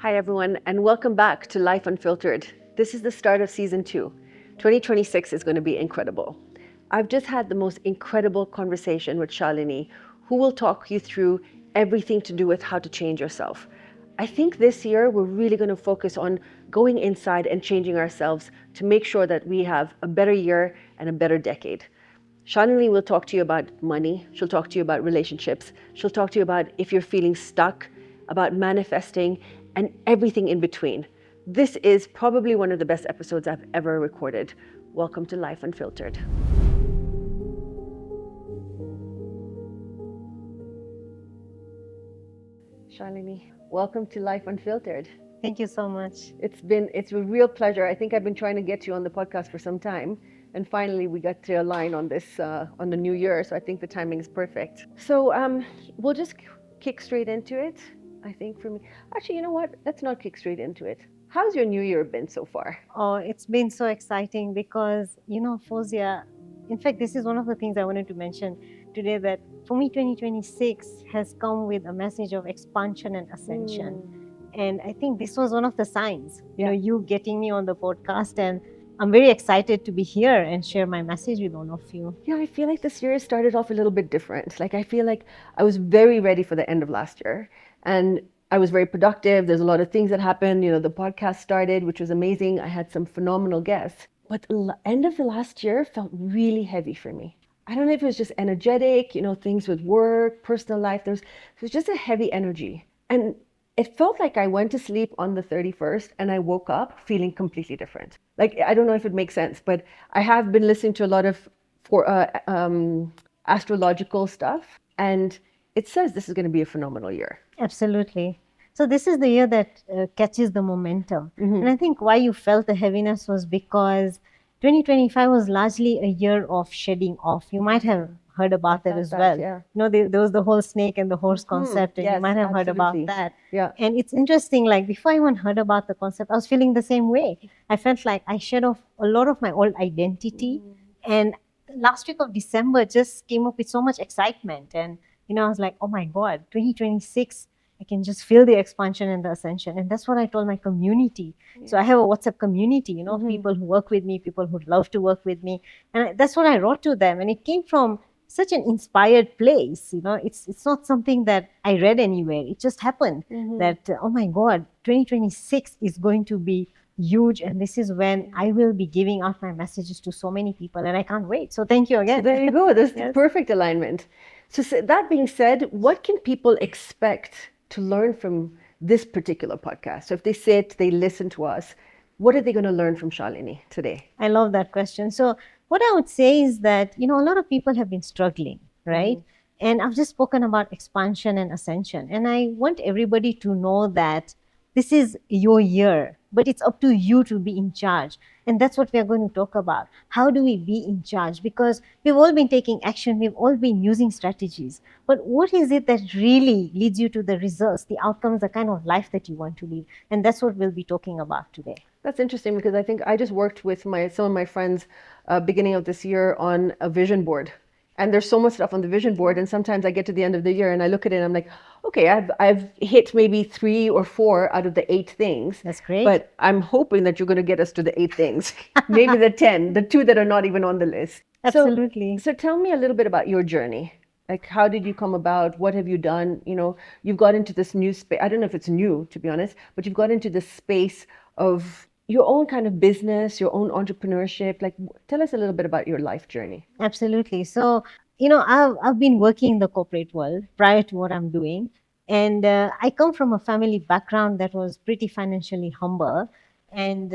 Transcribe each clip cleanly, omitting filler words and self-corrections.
Hi, everyone, and welcome back to Life Unfiltered. This is the start of season 2. 2026 is going to be incredible. I've just had the most incredible conversation with Shalini, who will talk you through everything to do with how to change yourself. I think this year we're really going to focus on going inside and changing ourselves to make sure that we have a better year and a better decade. Shalini will talk to you about money. She'll talk to you about relationships. She'll talk to you about if you're feeling stuck, about manifesting, and everything in between. This is probably one of the best episodes I've ever recorded. Welcome to Life Unfiltered. Shalini, welcome to Life Unfiltered. Thank you so much. It's a real pleasure. I think I've been trying to get you on the podcast for some time, and finally we got to align on this on the new year. So I think the timing is perfect. So we'll just kick straight into it. I think for me, actually, you know what? Let's not kick straight into it. How's your new year been so far? Oh, it's been so exciting because, Fozia, in fact, this is one of the things I wanted to mention today, that for me, 2026 has come with a message of expansion and ascension. And I think this was one of the signs, you getting me on the podcast, and I'm very excited to be here and share my message with all of you. Yeah, I feel like this year started off a little bit different. Like, I feel like I was very ready for the end of last year, and I was very productive. There's a lot of things that happened. The podcast started, which was amazing. I had some phenomenal guests. But the end of the last year felt really heavy for me. I don't know if it was just energetic, things with work, personal life. There was just a heavy energy. And it felt like I went to sleep on the 31st and I woke up feeling completely different. Like, I don't know if it makes sense, but I have been listening to a lot of astrological stuff, and it says this is going to be a phenomenal year. Absolutely. So this is the year that catches the momentum. And I think why you felt the heaviness was because 2025 was largely a year of shedding off. You might have heard about that as well. Yeah. There was the whole snake and the horse concept, and Yes, you might have heard about absolutely. that. Yeah. And it's interesting, like before I even heard about the concept, I was feeling the same way. I felt like I shed off a lot of my old identity. And last week of December just came up with so much excitement. And, I was like, oh my God, 2026, I can just feel the expansion and the ascension. And that's what I told my community. Yeah. So I have a WhatsApp community, people who work with me, people who love to work with me. And that's what I wrote to them. And it came from such an inspired place. It's not something that I read anywhere. It just happened that, oh my God, 2026 is going to be huge. And this is when I will be giving out my messages to so many people. And I can't wait. So thank you again. So there you go. There's the perfect alignment. So that being said, what can people expect to learn from this particular podcast? So if they sit, they listen to us, what are they going to learn from Shalini today? I love that question. So what I would say is that, a lot of people have been struggling, right? And I've just spoken about expansion and ascension. And I want everybody to know that this is your year, but it's up to you to be in charge. And that's what we are going to talk about. How do we be in charge? Because we've all been taking action. We've all been using strategies. But what is it that really leads you to the results, the outcomes, the kind of life that you want to live? And that's what we'll be talking about today. That's interesting, because I think I just worked with some of my friends beginning of this year on a vision board. And there's so much stuff on the vision board, and sometimes I get to the end of the year and I look at it and I'm like, okay, I've hit maybe 3 or 4 out of the 8 things. That's great. But I'm hoping that you're going to get us to the 8 things, maybe the 10, the 2 that are not even on the list. Absolutely. So tell me a little bit about your journey. Like, how did you come about? What have you done? You've got into this new space. I don't know if it's new, to be honest, but you've got into this space of your own kind of business, your own entrepreneurship. Like, tell us a little bit about your life journey. Absolutely. So, I've been working in the corporate world prior to what I'm doing. And I come from a family background that was pretty financially humble. And,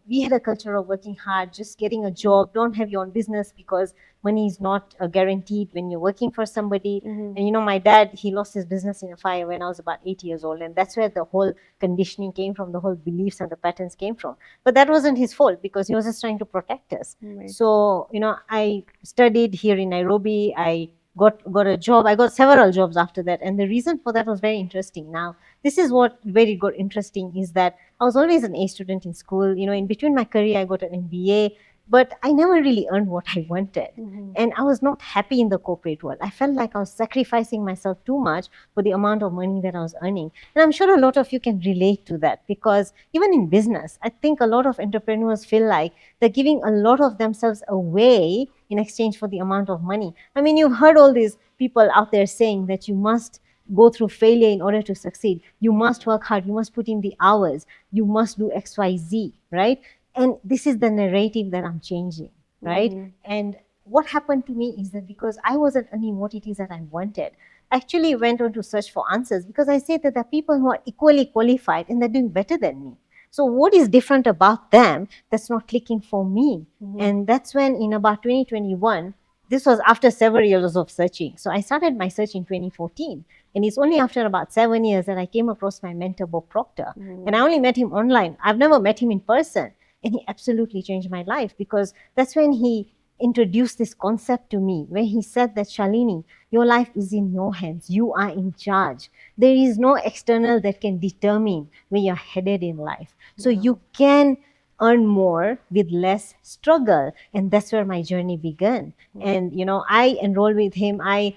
we had a culture of working hard, just getting a job, don't have your own business because money is not guaranteed when you're working for somebody. And, my dad, he lost his business in a fire when I was about 8 years old. And that's where the whole conditioning came from, the whole beliefs and the patterns came from. But that wasn't his fault because he was just trying to protect us. Right. So, I studied here in Nairobi. I got a job. I got several jobs after that. And the reason for that was very interesting. Now, this is what very good interesting is that I was always an A student in school. In between my career, I got an MBA. but I never really earned what I wanted. And I was not happy in the corporate world. I felt like I was sacrificing myself too much for the amount of money that I was earning. And I'm sure a lot of you can relate to that, because even in business, I think a lot of entrepreneurs feel like they're giving a lot of themselves away in exchange for the amount of money. I mean, you've heard all these people out there saying that you must go through failure in order to succeed. You must work hard. You must put in the hours. You must do XYZ, right? And this is the narrative that I'm changing, right? And what happened to me is that because I wasn't earning what it is that I wanted, I actually went on to search for answers, because I say that there are people who are equally qualified and they're doing better than me. So what is different about them that's not clicking for me? And that's when, in about 2021, this was after several years of searching. So I started my search in 2014. And it's only after about 7 years that I came across my mentor, Bob Proctor. And I only met him online. I've never met him in person. And he absolutely changed my life, because that's when he introduced this concept to me, where he said that, Shalini, your life is in your hands. You are in charge. There is no external that can determine where you're headed in life. So you can earn more with less struggle. And that's where my journey began. And, I enrolled with him. I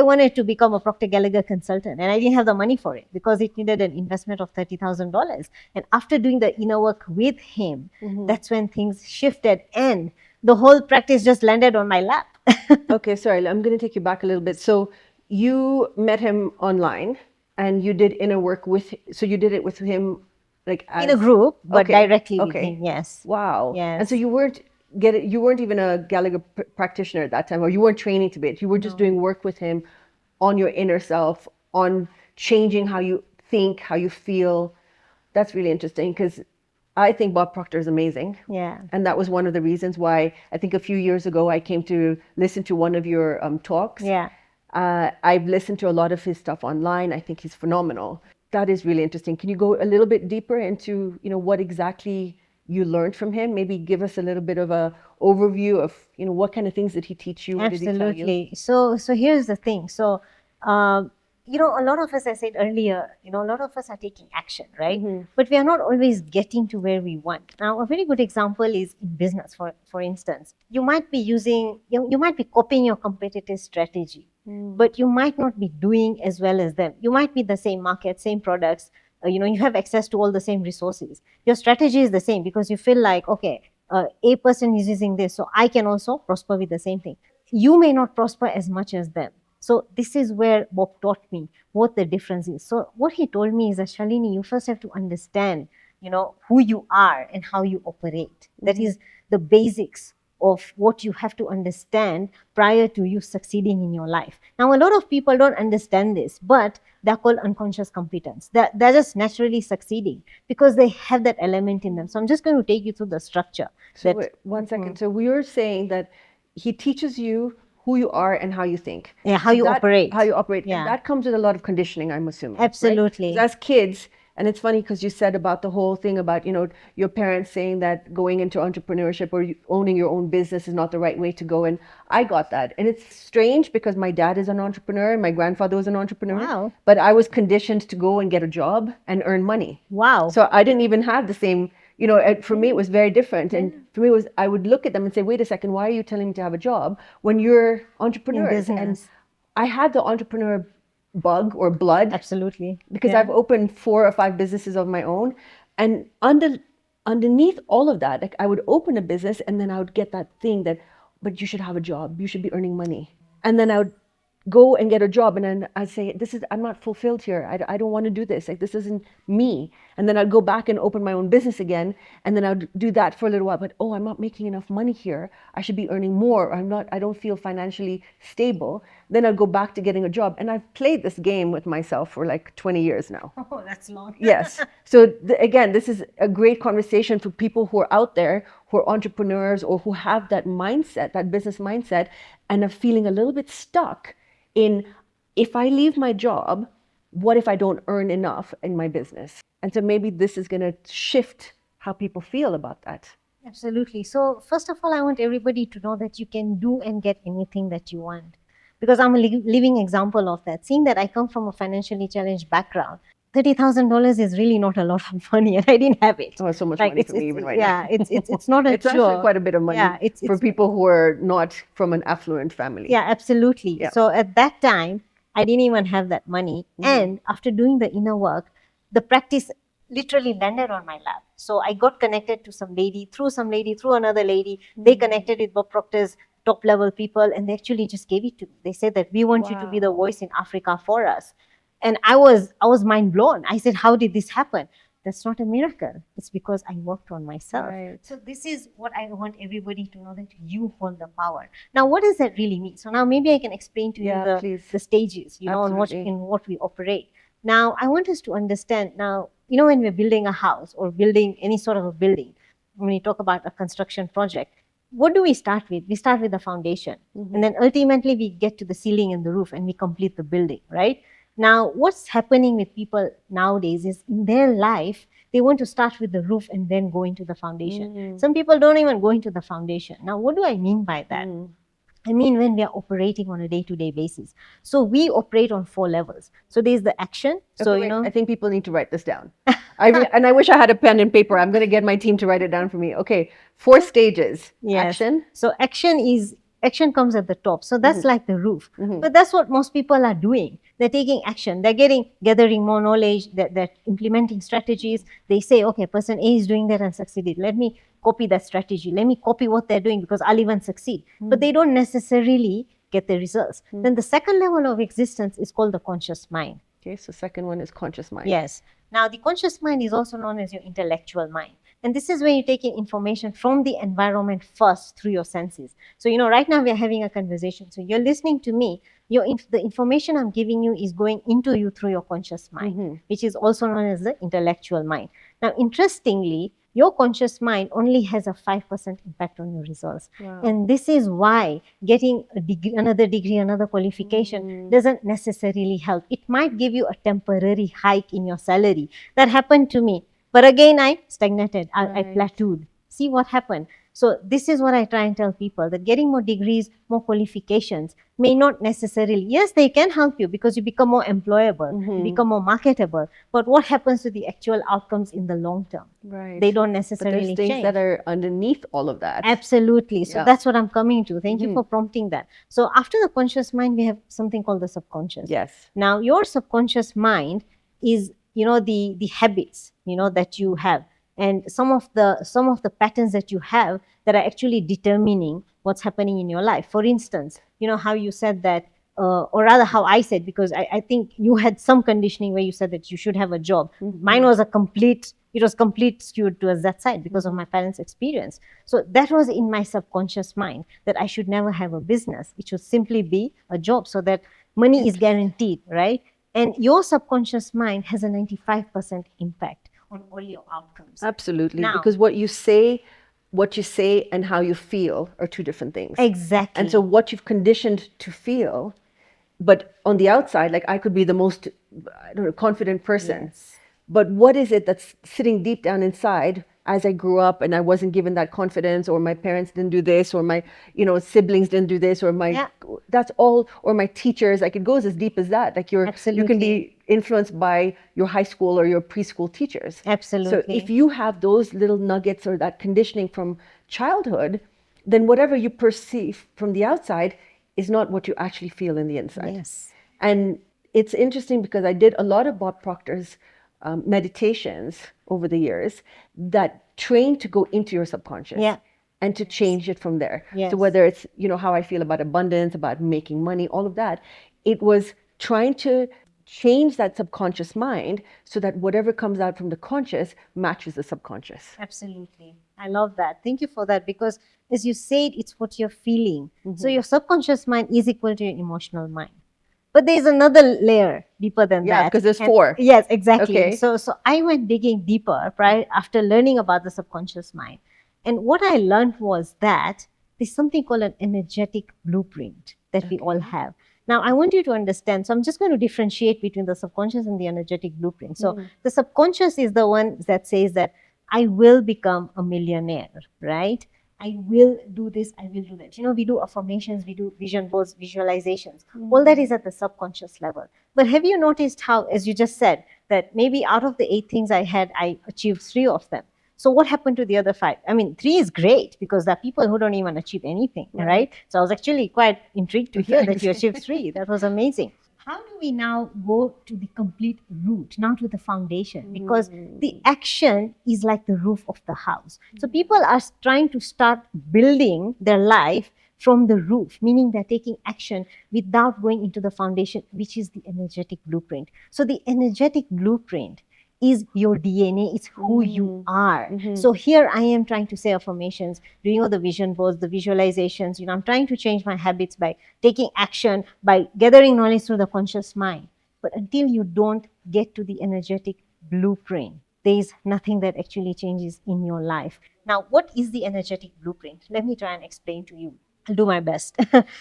wanted to become a Procter Gallagher consultant, and I didn't have the money for it because it needed an investment of $30,000. And after doing the inner work with him, that's when things shifted, and the whole practice just landed on my lap. Okay, sorry, I'm going to take you back a little bit. So you met him online and you did inner work so you did it with him like In a group, but Okay, directly with okay. him, yes. Wow. And so Yes. you weren't even a Gallagher practitioner at that time, or you weren't training to be it. You were just doing work with him on your inner self, on changing how you think, how you feel. That's really interesting, because I think Bob Proctor is amazing. Yeah. And that was one of the reasons why I think a few years ago I came to listen to one of your talks. Yeah. I've listened to a lot of his stuff online. I think he's phenomenal. That is really interesting. Can you go a little bit deeper into, what exactly you learned from him? Maybe give us a little bit of a overview of, what kind of things did he teach you? What did he tell you? Absolutely. So here's the thing. So, a lot of us, I said earlier, a lot of us are taking action, right? But we are not always getting to where we want. Now, a very good example is in business. For instance, you might be you might be copying your competitor's strategy, but you might not be doing as well as them. You might be the same market, same products. You have access to all the same resources. Your strategy is the same because you feel like, okay, a person is using this, so I can also prosper with the same thing. You may not prosper as much as them. So this is where Bob taught me what the difference is. So what he told me is that, Shalini, you first have to understand, who you are and how you operate. That is the basics of what you have to understand prior to you succeeding in your life. Now, a lot of people don't understand this, but they're called unconscious competence. They're just naturally succeeding because they have that element in them. So I'm just going to take you through the structure. So wait, 1 second. So we were saying that he teaches you who you are and how you think. Yeah, how So you operate. How you operate. Yeah. And that comes with a lot of conditioning, I'm assuming. right? Absolutely. 'Cause as kids, and it's funny because you said about the whole thing about, your parents saying that going into entrepreneurship or owning your own business is not the right way to go. And I got that. And it's strange because my dad is an entrepreneur and my grandfather was an entrepreneur. Wow. But I was conditioned to go and get a job and earn money. Wow. So I didn't even have the same, for me, it was very different. And for me, I would look at them and say, wait a second, why are you telling me to have a job when you're entrepreneurs? And business. I had the entrepreneur bug or blood Absolutely. because Yeah. I've opened 4 or 5 businesses of my own. And underneath all of that, like I would open a business and then I would get that thing that, but you should have a job. You should be earning money. And then I would go and get a job and then I'd say, I'm not fulfilled here. I don't want to do this. Like, this isn't me. And then I'd go back and open my own business again. And then I'd do that for a little while. But, I'm not making enough money here. I should be earning more. I don't feel financially stable. Then I'd go back to getting a job. And I've played this game with myself for like 20 years now. Oh, that's long. Yes. So again, this is a great conversation for people who are out there, who are entrepreneurs or who have that mindset, that business mindset, and are feeling a little bit stuck in, if I leave my job, what if I don't earn enough in my business? And so maybe this is going to shift how people feel about that. Absolutely. So first of all, I want everybody to know that you can do and get anything that you want, because I'm a living example of that. Seeing that I come from a financially challenged background, $30,000 is really not a lot of money, and I didn't have it. Oh, it's so much Like money for me even right yeah, now. it's not a It's actually chore. quite a bit of money Yeah, for people who are not from an affluent family. yeah, absolutely. Yeah. So at that time, I didn't even have that money. And after doing the inner work, the practice literally landed on my lap. So I got connected to some lady, through another lady. They connected with Bob Proctor's top level people, and they actually just gave it to me. They said that we want you to be the voice in Africa for us. And I was mind blown. I said, how did this happen? That's not a miracle. It's because I worked on myself. Right. So this is what I want everybody to know, that you hold the power. Now, what does that really mean? So now maybe I can explain to Yeah, you please. the stages, on Absolutely. in what we operate. Now, I want us to understand now, when we're building a house or building any sort of a building, when we talk about a construction project, what do we start with? We start with the foundation. And then ultimately we get to the ceiling and the roof and we complete the building, right? Now, what's happening with people nowadays is in their life, they want to start with the roof and then go into the foundation. Some people don't even go into the foundation. Now, what do I mean by that? I mean, when we are operating on a day-to-day basis. So we operate on 4 levels. So there's the action. So, Okay, wait, I think people need to write this down. And I wish I had a pen and paper. I'm going to get my team to write it down for me. Okay, 4 stages. Yes. Action. So action comes at the top. So that's like the roof. But that's what most people are doing. They're taking action. They're gathering more knowledge. They're implementing strategies. They say, okay, person A is doing that and succeeded. Let me copy that strategy. Let me copy what they're doing because I'll even succeed. But they don't necessarily get the results. Then the second level of existence is called the conscious mind. Okay, so second one is conscious mind. Yes. Now, the conscious mind is also known as your intellectual mind. And this is where you take in information from the environment first through your senses. So, right now we are having a conversation. So, you're listening to me. The information I'm giving you is going into you through your conscious mind, which is also known as the intellectual mind. Now, interestingly, your conscious mind only has a 5% impact on your results. Wow. And this is why getting another degree, another qualification doesn't necessarily help. It might give you a temporary hike in your salary. That happened to me. But again, I stagnated. I plateaued. See what happened? So this is what I try and tell people, that getting more degrees, more qualifications may not necessarily, yes, they can help you because you become more employable, you become more marketable. But what happens to the actual outcomes in the long term? Right. They don't But necessarily there's things change. that are underneath all of that. Absolutely. So Yeah. that's what I'm coming to. Thank you for prompting that. So after the conscious mind, we have something called the subconscious. Yes. Now, your subconscious mind is, the habits, that you have, and some of the patterns that you have that are actually determining what's happening in your life. For instance, how you said that, or rather how I said, because I think you had some conditioning where you said that you should have a job. Mine was complete skewed towards that side because of my parents' experience. So that was in my subconscious mind, that I should never have a business. It should simply be a job so that money is guaranteed, right? And your subconscious mind has a 95% impact on all your outcomes. Absolutely. Now- Because what you say and how you feel are 2 different things. Exactly. And so what you've conditioned to feel, but on the outside, like I could be the most, I don't know, confident person. Yes. But what is it that's sitting deep down inside as I grew up and I wasn't given that confidence, or my parents didn't do this, or my, siblings didn't do this, or that's all, or my teachers, like it goes as deep as that. Like you can Absolutely. be influenced by your high school or your preschool teachers. Absolutely. So if you have those little nuggets or that conditioning from childhood, then whatever you perceive from the outside is not what you actually feel in the inside. Yes. And it's interesting because I did a lot of Bob Proctor's meditations over the years that train to go into your subconscious. Yeah. And to change it from there. Yes. So whether it's, how I feel about abundance, about making money, all of that, it was trying to change that subconscious mind so that whatever comes out from the conscious matches the subconscious. Absolutely. I love that. Thank you for that, because as you said, it's what you're feeling. So your subconscious mind is equal to your emotional mind. But there's another layer deeper than that. Yeah, because there's And- 4. Yes, exactly. Okay. So I went digging deeper after learning about the subconscious mind. And what I learned was that there's something called an energetic blueprint that we all have. Now, I want you to understand. So I'm just going to differentiate between the subconscious and the energetic blueprint. So the subconscious is the one that says that I will become a millionaire, right? I will do this, I will do that. We do affirmations, we do vision boards, visualizations. All that is at the subconscious level. But have you noticed how, as you just said, that maybe out of the 8 things I had, I achieved 3 of them. So what happened to the other 5? I mean, 3 is great because there are people who don't even achieve anything, right? So I was actually quite intrigued to hear that you achieved 3. That was amazing. How do we now go to the complete root, now to the foundation? Because the action is like the roof of the house. So people are trying to start building their life from the roof, meaning they're taking action without going into the foundation, which is the energetic blueprint. So the energetic blueprint is your DNA, it's who you are. So here I am trying to say affirmations, doing all the vision boards, the visualizations. I'm trying to change my habits by taking action, by gathering knowledge through the conscious mind. But until you don't get to the energetic blueprint, there is nothing that actually changes in your life. Now, what is the energetic blueprint? Let me try and explain to you. I'll do my best.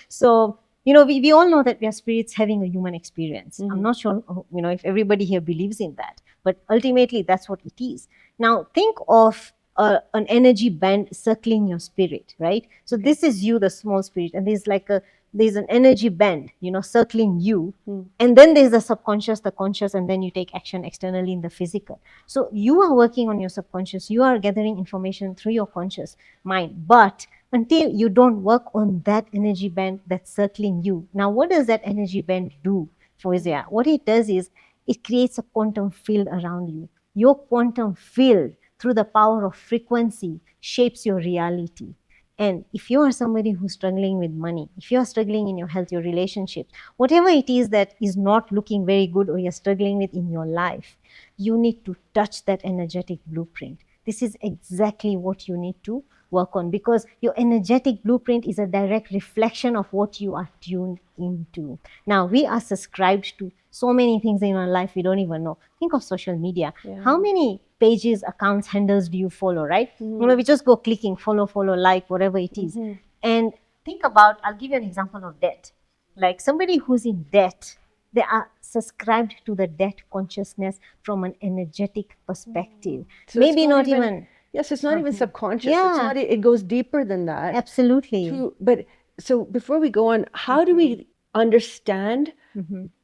So, we all know that we are spirits having a human experience. I'm not sure, if everybody here believes in that, but ultimately that's what it is. Now, think of an energy band circling your spirit, right? So this is you, the small spirit, and there's an energy band, circling you. And then there's the subconscious, the conscious, and then you take action externally in the physical. So you are working on your subconscious, you are gathering information through your conscious mind. But until you don't work on that energy band that's circling you. Now, what does that energy band do, Foizia? What it does is it creates a quantum field around you. Your quantum field, through the power of frequency, shapes your reality. And if you are somebody who's struggling with money, if you are struggling in your health, your relationships, whatever it is that is not looking very good or you're struggling with in your life, you need to touch that energetic blueprint. This is exactly what you need to work on, because your energetic blueprint is a direct reflection of what you are tuned into. Now, we are subscribed to so many things in our life we don't even know. Think of social media. How many pages, accounts, handles do you follow, right? We just go clicking, follow, like, whatever it is. And think about, I'll give you an example of debt. Like somebody who's in debt, they are subscribed to the debt consciousness from an energetic perspective. So maybe not even yes, it's not even subconscious. Yeah. It's not. It goes deeper than that. Absolutely. But so before we go on, how do we understand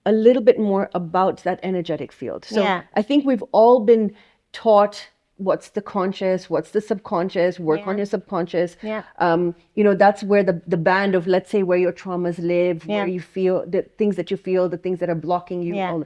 a little bit more about that energetic field? So Yeah. I think we've all been taught what's the conscious, what's the subconscious, work on your subconscious. Yeah. That's where the band of, let's say, where your traumas live, Yeah. where you feel the things that you feel, the things that are blocking you. Yeah.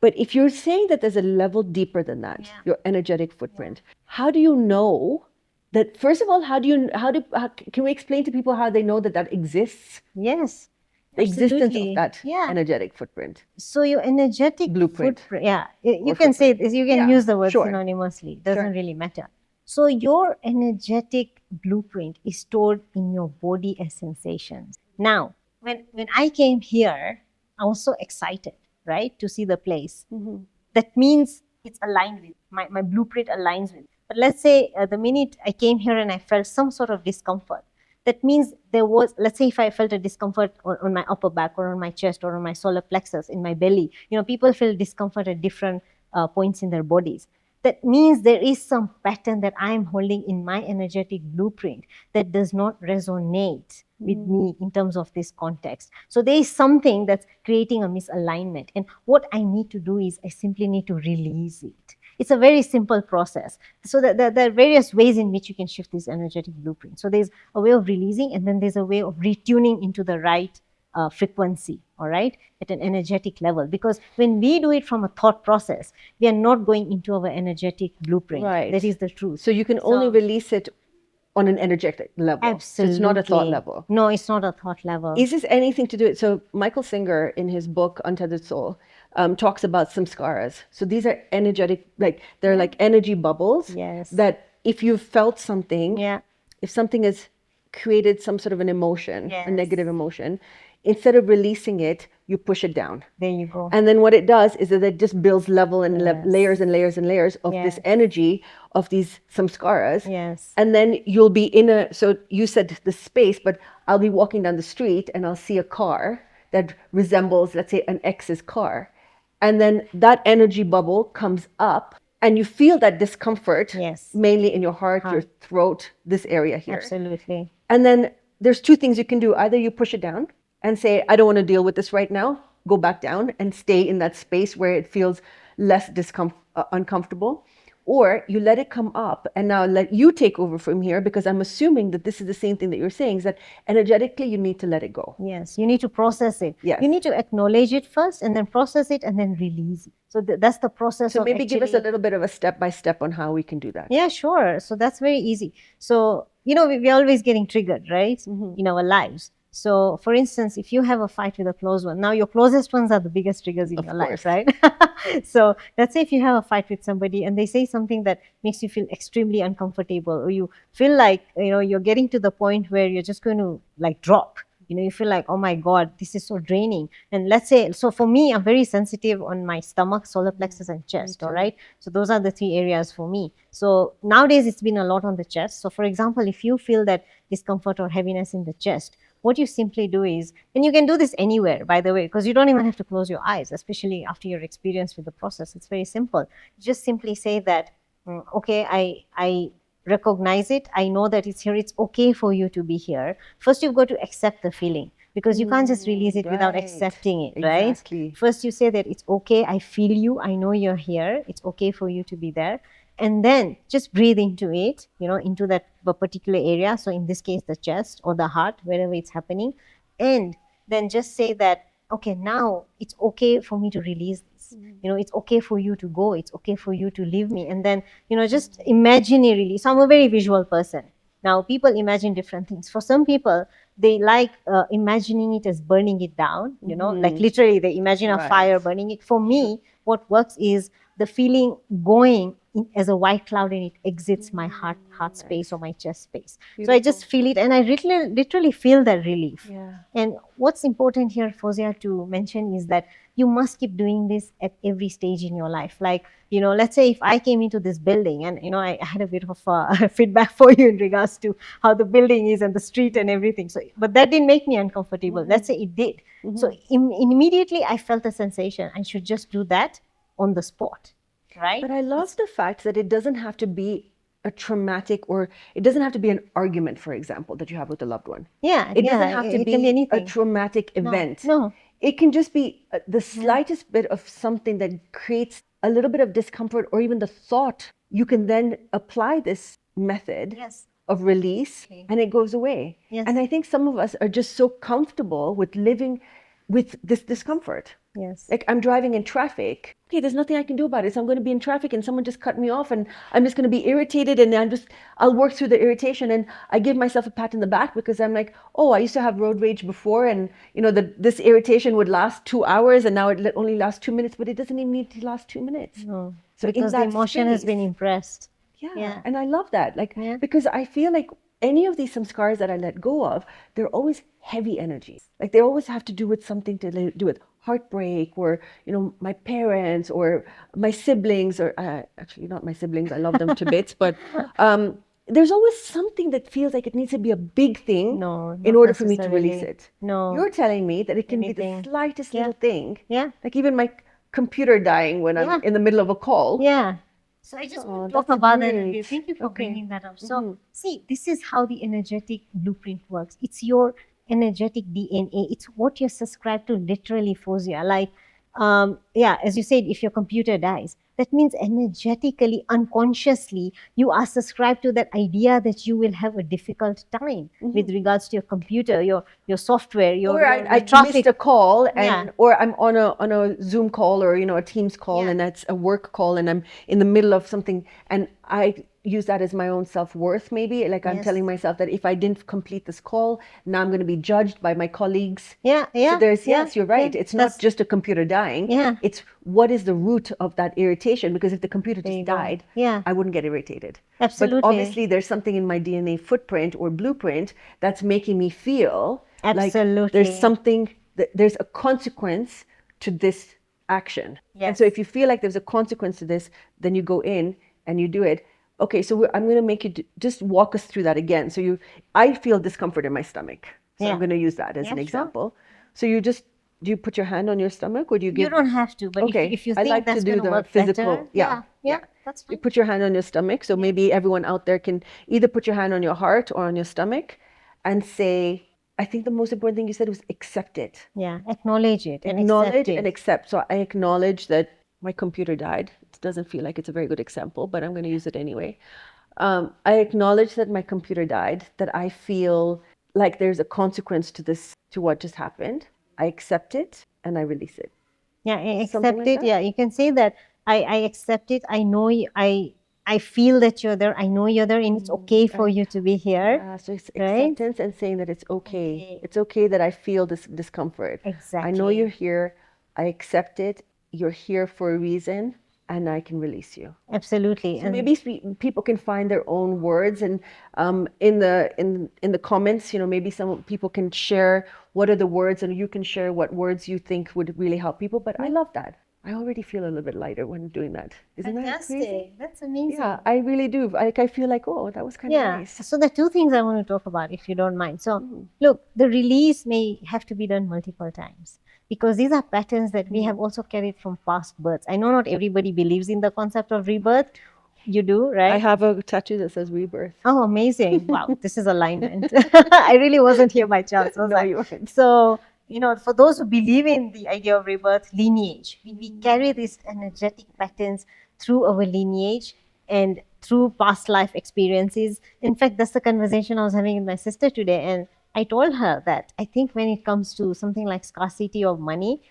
But if you're saying that there's a level deeper than that, your energetic footprint, how do you know that? First of all, can we explain to people how they know that that exists? Yes. The existence Absolutely. of that Yeah. energetic footprint. So your energetic Blueprint. yeah, you can say this, you can Yeah, use the word sure. synonymously. It doesn't really matter. So your energetic blueprint is stored in your body as sensations. Now, when I came here, I was so excited, right, to see the place. That means it's aligned with my blueprint aligns with. But let's say the minute I came here and I felt some sort of discomfort, that means there was, let's say if I felt a discomfort on my upper back or on my chest or on my solar plexus, in my belly, people feel discomfort at different points in their bodies. That means there is some pattern that I am holding in my energetic blueprint that does not resonate with me in terms of this context. So there is something that's creating a misalignment. And what I need to do is I simply need to release it. It's a very simple process. So there are various ways in which you can shift this energetic blueprint. So there's a way of releasing, and then there's a way of retuning into the right frequency, all right, at an energetic level. Because when we do it from a thought process, we are not going into our energetic blueprint. Right. That is the truth. So you can only release it on an energetic level. Absolutely. So it's not a thought level. No, it's not a thought level. Is this anything to do it? So Michael Singer, in his book Untethered Soul, talks about samskaras. So these are energetic, they're like energy bubbles. Yes. That if you've felt something, Yeah. if something has created some sort of an emotion, Yes. a negative emotion, instead of releasing it, you push it down. There you go. And then what it does is that it just builds level and Yes. layers and layers and layers of Yes. this energy of these samskaras. Yes. And then you'll be so you said the space, but I'll be walking down the street and I'll see a car that resembles, let's say, an ex's car. And then that energy bubble comes up and you feel that discomfort, Yes. mainly in your heart, your throat, this area here. Absolutely. And then there's two things you can do. Either you push it down and say, I don't want to deal with this right now. Go back down and stay in that space where it feels less uncomfortable, or you let it come up and now let you take over from here, because I'm assuming that this is the same thing that you're saying, is that energetically you need to let it go. Yes, you need to process it. Yes. You need to acknowledge it first and then process it and then release it. So that's the process So of maybe give us a actually- little bit of a step by step on how we can do that. Yeah, sure. So that's very easy. So, we're always getting triggered, right? In our lives. So, for instance, if you have a fight with a close one, now your closest ones are the biggest triggers in Of your course. life, right? So, let's say if you have a fight with somebody and they say something that makes you feel extremely uncomfortable, or you feel like, you're getting to the point where you're just going to like drop. You feel like, oh my God, this is so draining. And let's say, so for me, I'm very sensitive on my stomach, solar plexus, and chest. All right. So those are the 3 areas for me. So nowadays it's been a lot on the chest. So for example, if you feel that discomfort or heaviness in the chest, what you simply do is, and you can do this anywhere, by the way, because you don't even have to close your eyes, especially after your experience with the process. It's very simple. Just simply say that, okay, I recognize it. I know that it's here. It's okay for you to be here. First, you've got to accept the feeling, because you can't just release it without right. accepting it, right? Exactly. First, you say that it's okay. I feel you. I know you're here. It's okay for you to be there. And then just breathe into it, into that particular area. So in this case, the chest or the heart, wherever it's happening. And then just say that, okay, now it's okay for me to release this. It's okay for you to go. It's okay for you to leave me. And then, just imaginarily. So I'm a very visual person. Now, people imagine different things. For some people, they like imagining it as burning it down, like literally they imagine a Right. fire burning it. For me, what works is the feeling going as a white cloud, and it exits my heart space or my chest space. So I just feel it, and I literally feel that relief. Yeah. And what's important here, Fozia, to mention is that you must keep doing this at every stage in your life. Like, let's say if I came into this building and, I had a bit of feedback for you in regards to how the building is and the street and everything. So, but that didn't make me uncomfortable. Let's say it did. So immediately I felt a sensation. I should just do that on the spot, right? But I love the fact that it doesn't have to be a traumatic, or it doesn't have to be an argument, for example, that you have with a loved one. Yeah, It doesn't have to it be, can be a anything. traumatic event. No. It can just be the slightest bit of something that creates a little bit of discomfort, or even the thought. You can then apply this method Yes. of release, and it goes away. Yes. And I think some of us are just so comfortable with living with this discomfort. Yes. Like, I'm driving in traffic. Okay, there's nothing I can do about it. So I'm going to be in traffic and someone just cut me off, and I'm just going to be irritated, and I'll work through the irritation, and I give myself a pat in the back, because I'm like, oh, I used to have road rage before, and this irritation would last 2 hours, and now it only lasts 2 minutes, but it doesn't even need to last 2 minutes. No. So Because the emotion has been impressed. yeah. And I love that. Like, Yeah. because I feel like any of these samskars that I let go of, they're always heavy energies. Like, they always have to do with something to do with heartbreak, or, my parents, or my siblings, or actually not my siblings. I love them to bits, but there's always something that feels like it needs to be a big thing in order for me to release it. No. You're telling me that it can be Anything. the slightest little thing. Yeah. Like even my computer dying when I'm in the middle of a call. Yeah. So I just want to talk that's about that. great. Thank you for bringing that up. So see, this is how the energetic blueprint works. It's your energetic DNA. It's what you're subscribed to, literally, Fozia. Like, as you said, if your computer dies, that means energetically, unconsciously, you are subscribed to that idea that you will have a difficult time with regards to your computer, your software, your I traffic. missed a call, and Yeah. or I'm on a Zoom call, or a Teams call, Yeah. and that's a work call, and I'm in the middle of something, and I use that as my own self-worth, maybe. Like, I'm Yes. telling myself that if I didn't complete this call, now I'm going to be judged by my colleagues. Yeah. So there's, yes, you're right. Yeah. It's not just a computer dying. Yeah. It's what is the root of that irritation? Because if the computer There you just go. died, Yeah. I wouldn't get irritated. Absolutely. But obviously there's something in my DNA footprint or blueprint that's making me feel like Absolutely. there's something, there's a consequence to this action. And so Yes. if you feel like there's a consequence to this, then you go in and you do it. Okay, so I'm going to make you just walk us through that again. So I feel discomfort in my stomach. So Yeah. I'm going to use that as Yeah, an sure. example. So do you put your hand on your stomach, or do you give? You don't have to, but Okay, if you I think like to that's do going to the work physical. better, Yeah, that's You fine. put your hand on your stomach. So maybe everyone out there can either put your hand on your heart or on your stomach, and say, I think the most important thing you said was accept it. Yeah, acknowledge it and Acknowledge accept it. and accept. So I acknowledge that my computer died. It doesn't feel like it's a very good example, but I'm going to use it anyway. I acknowledge that my computer died, that I feel like there's a consequence to this, to what just happened. I accept it and I release it. Yeah, I Something accept like it. that? Yeah, you can say that I accept it. I know I feel that you're there. I know you're there, and it's okay for you to be here, Yeah, so it's right? acceptance and saying that it's okay. Okay. It's okay that I feel this discomfort. I know Exactly. you're here. I accept it. You're here for a reason, and I can release you. Absolutely. So And maybe people can find their own words, and in the comments, maybe some people can share what are the words, and you can share what words you think would really help people. But I love that. I already feel a little bit lighter when doing that. Isn't that crazy? fantastic. That's amazing. Yeah, I really do. I feel like, oh, that was kind of Yeah. nice. So the two things I want to talk about, if you don't mind. So look, the release may have to be done multiple times because these are patterns that we have also carried from past births. I know not everybody believes in the concept of rebirth. You do, right? I have a tattoo that says rebirth. Oh, amazing. Wow, this is alignment. I really wasn't here by chance, was No, I? you weren't. So, for those who believe in the idea of rebirth, lineage, we carry these energetic patterns through our lineage and through past life experiences. In fact, that's the conversation I was having with my sister today. And I told her that I think when it comes to something like scarcity of money,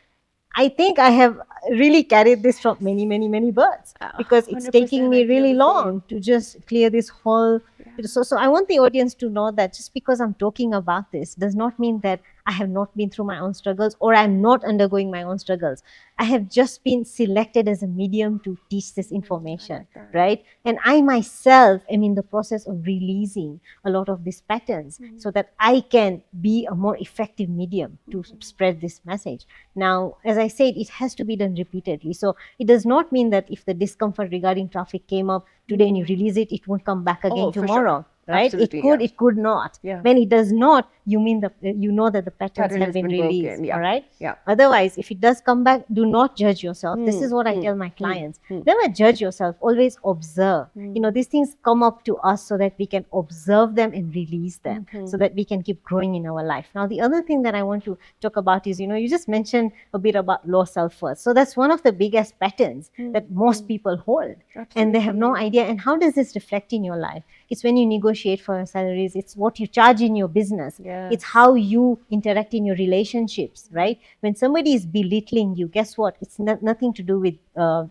I think I have really carried this from many, many, many births because it's 100%, taking me I feel really the long to just clear this whole. So I want the audience to know that just because I'm talking about this does not mean that I have not been through my own struggles or I'm not undergoing my own struggles. I have just been selected as a medium to teach this information, right? And I myself am in the process of releasing a lot of these patterns so that I can be a more effective medium to spread this message. Now, as I said, it has to be done repeatedly. So it does not mean that if the discomfort regarding traffic came up today and you release it, it won't come back again Oh, for sure. tomorrow. Right? Absolutely, It could, yeah. it could not. Yeah. When it does not, you mean you know that the patterns Pattern have has been been released. broken, yeah. All right. Yeah. Otherwise, if it does come back, do not judge yourself. This is what I tell my clients. Never judge yourself. Always observe. These things come up to us so that we can observe them and release them, so that we can keep growing in our life. Now, the other thing that I want to talk about is, you just mentioned a bit about low self-worth. So that's one of the biggest patterns that most people hold, and they have no idea. And how does this reflect in your life? It's when you negotiate for your salaries. It's what you charge in your business. Yes. It's how you interact in your relationships, right? When somebody is belittling you, guess what? It's nothing to do with them.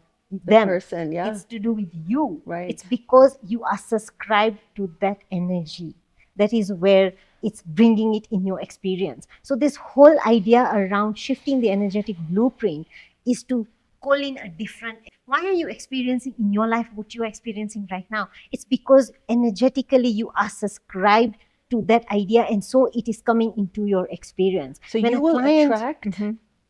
Person, yeah. It's to do with you. Right. It's because you are subscribed to that energy. That is where it's bringing it in your experience. So this whole idea around shifting the energetic blueprint is to call in a different. Why are you experiencing in your life what you are experiencing right now? It's because energetically you are subscribed to that idea, and so it is coming into your experience. So When you a will client- attract,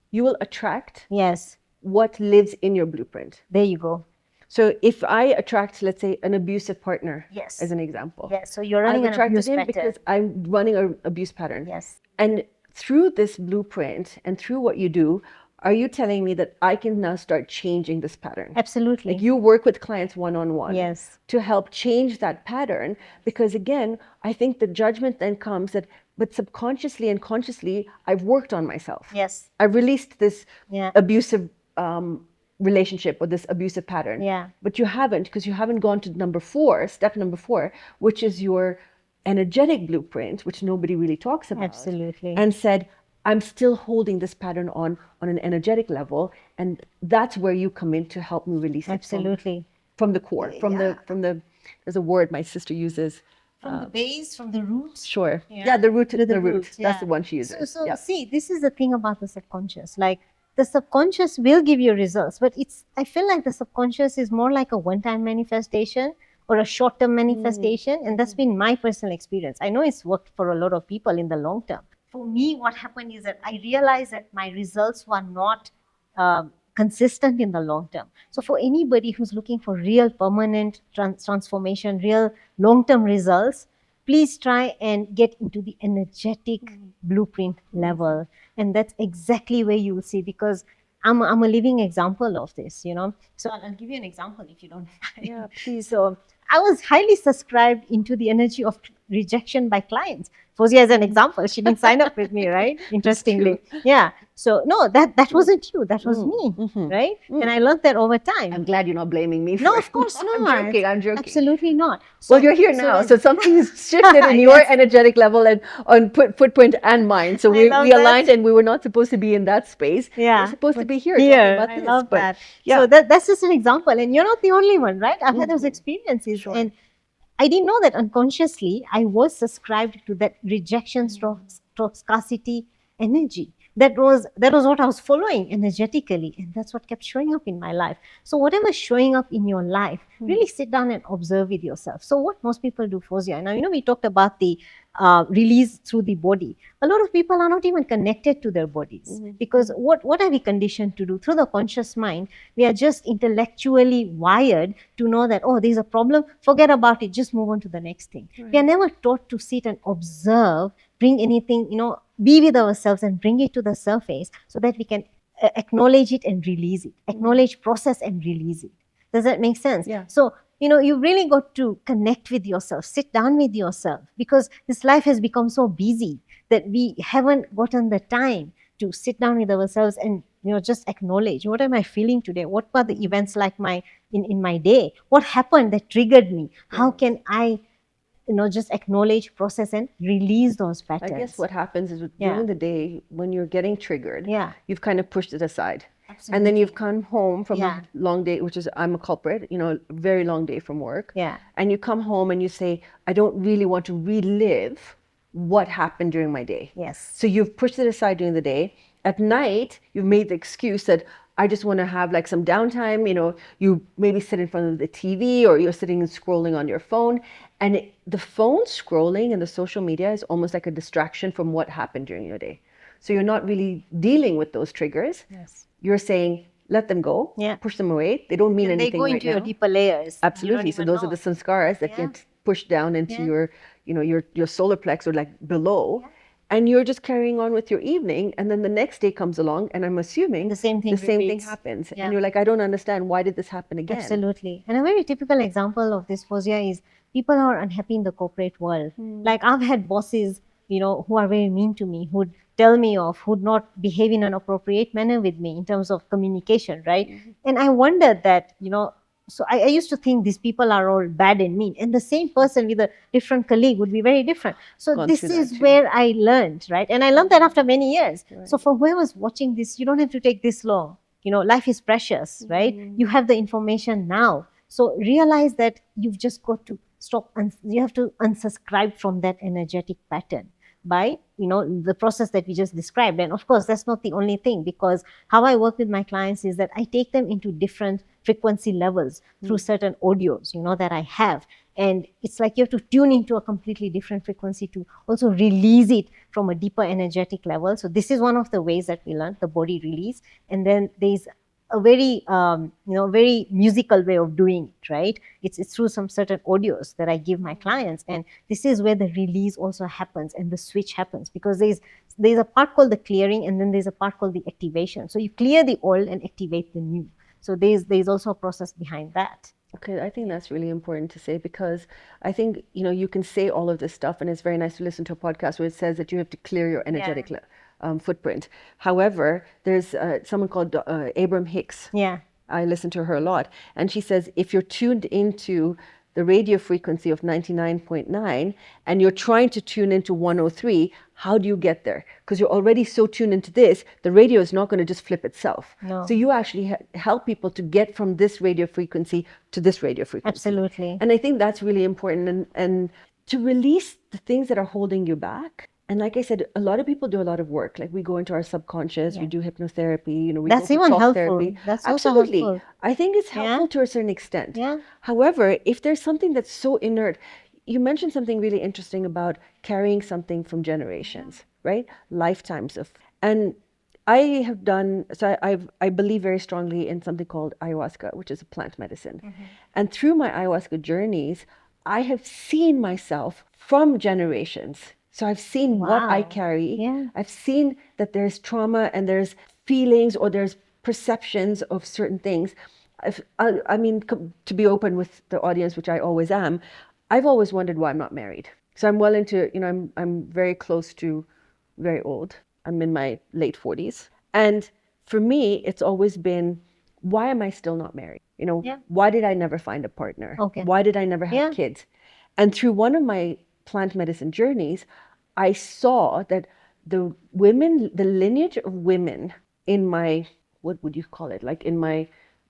you will attract Yes, what lives in your blueprint. there you go. So if I attract, let's say, an abusive partner, Yes. as an example, Yes, so you're running I've an attracted abuse him pattern. because I'm running an abuse pattern. Yes. And through this blueprint and through what you do, are you telling me that I can now start changing this pattern? Absolutely. Like you work with clients one-on-one Yes. to help change that pattern, because again, I think the judgment then comes that, but subconsciously and consciously, I've worked on myself. Yes. I've released this Yeah. abusive relationship or this abusive pattern. Yeah. But you haven't, because you haven't gone to step number 4, which is your energetic blueprint, which nobody really talks about. Absolutely. And said, I'm still holding this pattern on an energetic level, and that's where you come in to help me release it Absolutely. from the core, from the there's a word my sister uses. From the base, from the roots. Sure. Yeah. Yeah, the root. To The root. roots, That's yeah. the one she uses. So Yeah. see, this is the thing about the subconscious. Like the subconscious will give you results, but I feel like the subconscious is more like a one-time manifestation or a short-term manifestation, and that's been my personal experience. I know it's worked for a lot of people in the long term. For me, what happened is that I realized that my results were not consistent in the long term. So for anybody who's looking for real permanent transformation, real long-term results, please try and get into the energetic blueprint level. And that's exactly where you will see, because I'm a living example of this, So I'll give you an example if you don't mind. Yeah, please. So I was highly subscribed into the energy of rejection by clients. Fozia is an example. She didn't sign up with me, right? Interestingly. Yeah. So no, that wasn't you. That was me, Mhm. right? And I learned that over time. I'm glad you're not blaming me for No, it. of course I'm not. joking. I'm joking. Absolutely not. Well, you're here now, like- so something's shifted in your Yes. energetic level and on footprint and mine. So I we love aligned, that. and we were not supposed to be in that space. Yeah, We're supposed to but be here talking about I this. love But that. yeah, So that's just an example, and you're not the only one, right? I've had those experiences, Sure. and I didn't know that unconsciously I was subscribed to that rejection stroke scarcity energy. That was what I was following energetically, and that's what kept showing up in my life. So whatever's showing up in your life, really sit down and observe with yourself. So what most people do, Fozia, now we talked about the release through the body. A lot of people are not even connected to their bodies because what are we conditioned to do through the conscious mind? We are just intellectually wired to know that, oh, there's a problem, forget about it, just move on to the next thing. We are never taught to sit and observe, bring anything, be with ourselves and bring it to the surface so that we can acknowledge it and release it, acknowledge, process and release it. Does that make sense? Yeah. So, you've really got to connect with yourself, sit down with yourself, because this life has become so busy that we haven't gotten the time to sit down with ourselves and just acknowledge, what am I feeling today? What were the events like in my day? What happened that triggered me? How can I just acknowledge, process and release those patterns? I guess what happens is Yeah. during the day when you're getting triggered, Yeah. you've kind of pushed it aside. Absolutely. And then you've come home from Yeah. a long day, which is, I'm a culprit, a very long day from work. Yeah. And you come home and you say, I don't really want to relive what happened during my day. Yes. So you've pushed it aside during the day. At night, you've made the excuse that I just want to have like some downtime. You maybe sit in front of the TV or you're sitting and scrolling on your phone. And the phone scrolling and the social media is almost like a distraction from what happened during your day. So you're not really dealing with those triggers. Yes. You're saying, let them go, Yeah. push them away. They don't mean And anything they go right into now. your deeper layers. Absolutely. So those are the sanskaras that get pushed down into your solar plex or like below. Yeah. And you're just carrying on with your evening. And then the next day comes along and I'm assuming The same thing repeats. happens. Yeah. And you're like, I don't understand. Why did this happen again? Absolutely. And a very typical example of this, Fozia, is people who are unhappy in the corporate world. Like I've had bosses, who are very mean to me, who'd tell me off, who'd not behave in an appropriate manner with me in terms of communication, right? And I wondered that, so I used to think these people are all bad and mean. And the same person with a different colleague would be very different. So Gone this through that is too. where I learned, right? And I learned that after many years. So for whoever's watching this, you don't have to take this long. Life is precious, right? You have the information now. So realize that you've just got to stop and you have to unsubscribe from that energetic pattern by the process that we just described. And of course that's not the only thing, because how I work with my clients is that I take them into different frequency levels through certain audios that I have, and it's like you have to tune into a completely different frequency to also release it from a deeper energetic level. So this is one of the ways that we learn the body release. And then there's a very very musical way of doing it, right? It's through some certain audios that I give my clients, and this is where the release also happens and the switch happens, because there's a part called the clearing and then there's a part called the activation. So you clear the old and activate the new. So there's also a process behind that. Okay, I think that's really important to say, because I think, you can say all of this stuff and it's very nice to listen to a podcast where it says that you have to clear your energetic footprint. However, there's someone called Abram Hicks. Yeah. I listen to her a lot. And she says, if you're tuned into the radio frequency of 99.9 and you're trying to tune into 103, how do you get there? Because you're already so tuned into this, the radio is not going to just flip itself. No. So you actually help people to get from this radio frequency to this radio frequency. Absolutely. And I think that's really important, and to release the things that are holding you back. And like I said, a lot of people do a lot of work. Like we go into our subconscious, we do hypnotherapy, we That's go for even talk helpful. therapy. That's also Absolutely. helpful. I think it's helpful to a certain extent. Yeah. However, if there's something that's so inert, you mentioned something really interesting about carrying something from generations, right? Lifetimes of. And I have done, so I believe very strongly in something called ayahuasca, which is a plant medicine. And through my ayahuasca journeys, I have seen myself from generations. So I've seen what I carry. Yeah. I've seen that there's trauma and there's feelings or there's perceptions of certain things. I mean, to be open with the audience, which I always am, I've always wondered why I'm not married. So I'm well into, I'm very close to very old. I'm in my late 40s. And for me, it's always been, why am I still not married? Yeah. Why did I never find a partner? Okay. Why did I never have Yeah. kids? And through one of my plant medicine journeys, I saw that the women, the lineage of women in my, what would you call it? Like in my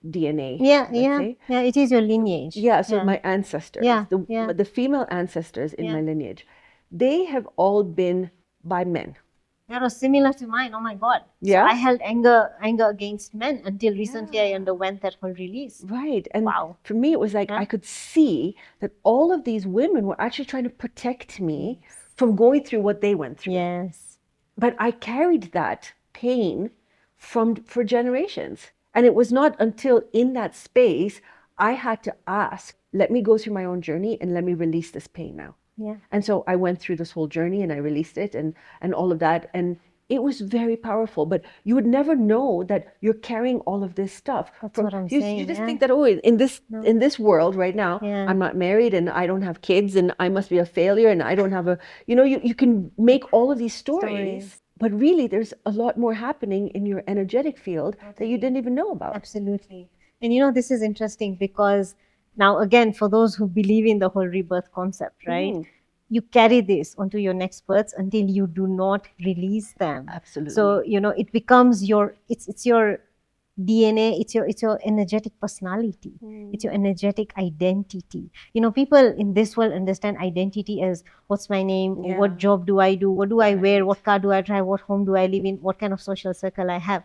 DNA, Yeah. let's Yeah. say. Yeah. It is your lineage. Yeah, so Yeah. my ancestors, Yeah. Yeah. the female ancestors in Yeah. my lineage, they have all been by men. That was similar to mine. Oh my God. So Yeah? I held anger against men until recently I Yeah. underwent that whole release. Right. And Wow. for me, it was like Yeah. I could see that all of these women were actually trying to protect me from going through what they went through. Yes. But I carried that pain for generations. And it was not until in that space I had to ask, let me go through my own journey and let me release this pain now. Yeah. And so I went through this whole journey and I released it and all of that. And it was very powerful. But you would never know that you're carrying all of this stuff. That's what I'm you saying. just Yeah. think that, oh, in this world right now, Yeah. I'm not married and I don't have kids and I must be a failure and I don't have a, you can make all of these stories. But really, there's a lot more happening in your energetic field that you didn't even know about. Absolutely. And this is interesting because now, again, for those who believe in the whole rebirth concept, right? You carry this onto your next births until you do not release them. Absolutely. So, it becomes it's your DNA, it's your energetic personality, it's your energetic identity. People in this world understand identity as what's my name, Yeah. what job do I do, what do I wear, Right. what car do I drive, what home do I live in, what kind of social circle I have.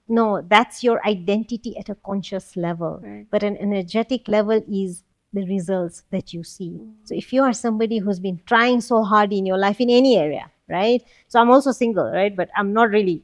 No, that's your identity at a conscious level. Right. But an energetic level is the results that you see. So if you are somebody who's been trying so hard in your life in any area, right? So I'm also single, right? But I'm not really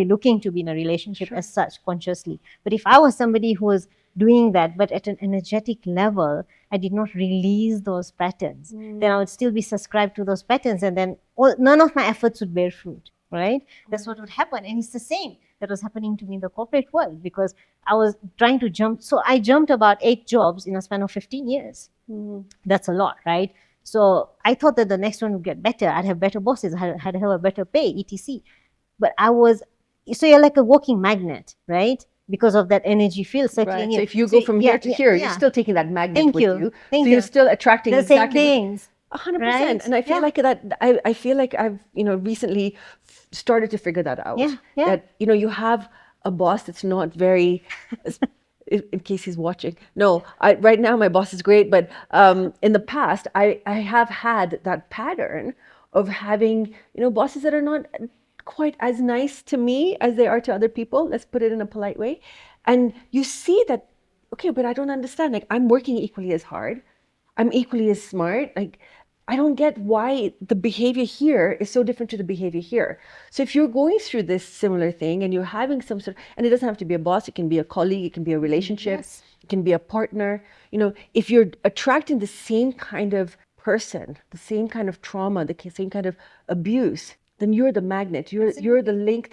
looking to be in a relationship as such consciously. But if I was somebody who was doing that, but at an energetic level, I did not release those patterns, then I would still be subscribed to those patterns, and then none of my efforts would bear fruit, right? That's what would happen. And it's the same that was happening to me in the corporate world because I was trying to jump. So I jumped about 8 jobs in a span of 15 years. That's a lot, right? So I thought that the next one would get better. I'd have better bosses, I'd have a better pay, etc. But so you're like a walking magnet, right? Because of that energy field circling Right. So in. if you go from here to here, you're still taking that magnet with you. Thank so you. you're still attracting the same exactly things. 100%. Right? And I feel like that. I feel like I've recently started to figure that out. Yeah, yeah. That you have a boss that's not very. In case he's watching, no. Right now my boss is great, but in the past I have had that pattern of having bosses that are not quite as nice to me as they are to other people. Let's put it in a polite way. And you see that, okay, but I don't understand. Like, I'm working equally as hard. I'm equally as smart. Like, I don't get why the behavior here is so different to the behavior here. So if you're going through this similar thing and you're having some sort, and it doesn't have to be a boss, it can be a colleague, it can be a relationship, it can be a partner. If you're attracting the same kind of person, the same kind of trauma, the same kind of abuse, then you're the magnet. You're the link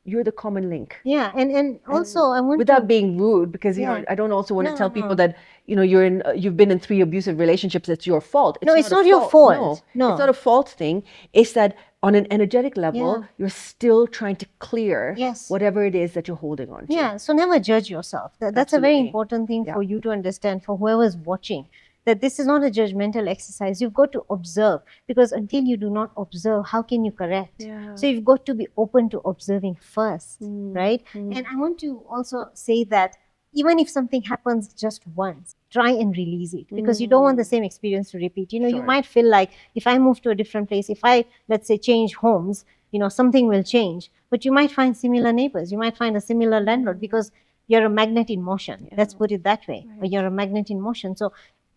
you're the common link. Yeah, and also I want Without to, being rude, because I don't also want to tell people that you've been in 3 abusive relationships. It's your fault. it's not your fault. No, it's not a fault thing. It's that on an energetic level, you're still trying to clear whatever it is that you're holding on to. Yeah, so never judge yourself. That's a very important thing for you to understand, for whoever's watching, that this is not a judgmental exercise. You've got to observe, because until you do not observe, how can you correct? So you've got to be open to observing first, right? And I want to also say that even if something happens just once, try and release it, because you don't want the same experience to repeat. You might feel like, if I move to a different place, if I, let's say, change homes, something will change. But you might find similar neighbors. You might find a similar landlord, because you're a magnet in motion. Let's put it that way. Or you're a magnet in motion. So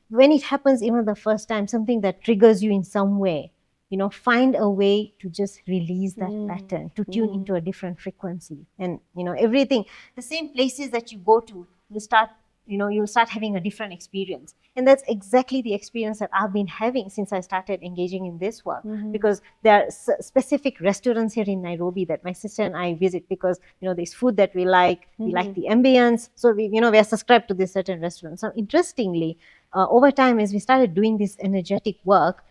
when it happens even the first time, something that triggers you in some way, find a way to just release that pattern, to tune into a different frequency. And, everything, the same places that you go to, you'll start having a different experience. And that's exactly the experience that I've been having since I started engaging in this work. Because there are specific restaurants here in Nairobi that my sister and I visit, because, there's food that we like the ambience. So we are subscribed to this certain restaurant. So interestingly, over time, as we started doing this energetic work,